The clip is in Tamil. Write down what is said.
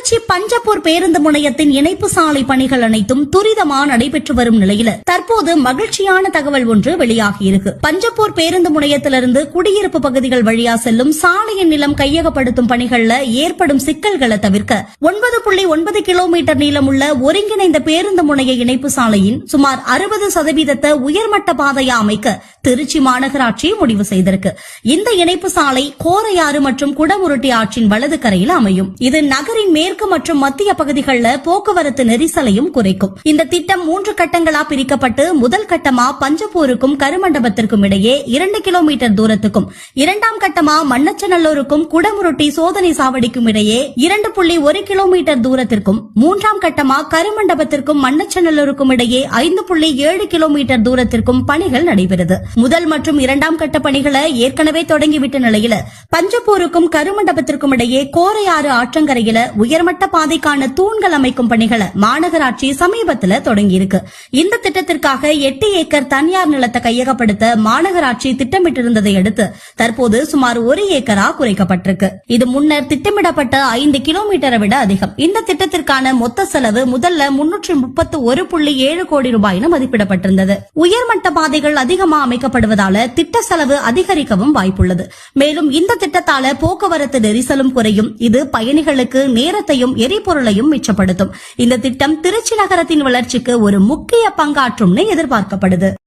திருச்சி பஞ்சப்பூர் பேருந்து முனையத்தின் இணைப்பு சாலை பணிகள் அனைத்தும் துரிதமாக நடைபெற்று வரும் நிலையில் தற்போது மகிழ்ச்சியான தகவல் ஒன்று வெளியாகியிருக்கு. பஞ்சப்பூர் பேருந்து முனையத்திலிருந்து குடியிருப்பு பகுதிகள் வழியா செல்லும் சாலையின் நிலம் கையகப்படுத்தும் பணிகள்ல ஏற்படும் சிக்கல்களை தவிர்க்க 9.9 கிலோமீட்டர் நீளமுள்ள ஒருங்கிணைந்த பேருந்து முனைய இணைப்பு சாலையின் சுமார் 60% உயர்மட்ட பாதையா அமைக்க திருச்சி மாநகராட்சி முடிவு செய்திருக்கு. இந்த இணைப்பு சாலை கோரையாறு மற்றும் குடமுருட்டி ஆற்றின் வலது கரையில் அமையும். இது நகரின் மேற்கு மற்றும் மத்திய பகுதிகளில் போக்குவரத்து நெரிசலையும் குறைக்கும். இந்த திட்டம் 3 கட்டங்களா பிரிக்கப்பட்டு முதல் கட்டமா பஞ்சப்பூருக்கும் கருமண்டபத்திற்கும் இடையே 2 கிலோமீட்டர் தூரத்துக்கும், இரண்டாம் கட்டமா மண்ணச்சநல்லூருக்கும் குடமுருட்டி சோதனை சாவடிக்கும் இடையே 2.1 கிலோமீட்டர் தூரத்திற்கும், மூன்றாம் கட்டமா கருமண்டபத்திற்கும் மண்ணச்சநல்லூருக்கும் இடையே 5.7 கிலோமீட்டர் தூரத்திற்கும் பணிகள் நடைபெறுது. முதல் மற்றும் இரண்டாம் கட்ட பணிகளை ஏற்கனவே தொடங்கிவிட்ட நிலையில பஞ்சப்பூருக்கும் கருமண்டபத்திற்கும் இடையே கோரையாறு ஆற்றங்கரையில உயர்மட்ட பாதைக்கான தூண்கள் அமைக்கும் பணிகளை மாநகராட்சி சமீபத்தில் தொடங்கியிருக்கு. இந்த திட்டத்திற்காக 8 ஏக்கர் தனியார் நிலத்தை கையகப்படுத்த மாநகராட்சி திட்டமிட்டிருந்ததை அடுத்து தற்போது சுமார் 1 ஏக்கரா குறைக்கப்பட்டிருக்கு. இது முன்னர் திட்டமிடப்பட்ட 5 கிலோமீட்டரை விட அதிகம். இந்த திட்டத்திற்கான மொத்த செலவு முதல்ல 331.7 கோடி ரூபாய் மதிப்பிடப்பட்டிருந்தது. உயர்மட்ட பாதைகள் அதிகமாக அமைக்கப்படுவதால திட்ட செலவு அதிகரிக்கவும் வாய்ப்புள்ளது. மேலும் இந்த திட்டத்தால போக்குவரத்து நெரிசலும் குறையும். இது பயணிகளுக்கு நேரத்தையும் எரிபொருளையும் மிச்சப்படுத்தும். இந்த திட்டம் திருச்சி நகரத்தின் வளர்ச்சிக்கு ஒரு முக்கிய பங்காற்றும் எதிர்பார்க்கப்படுது.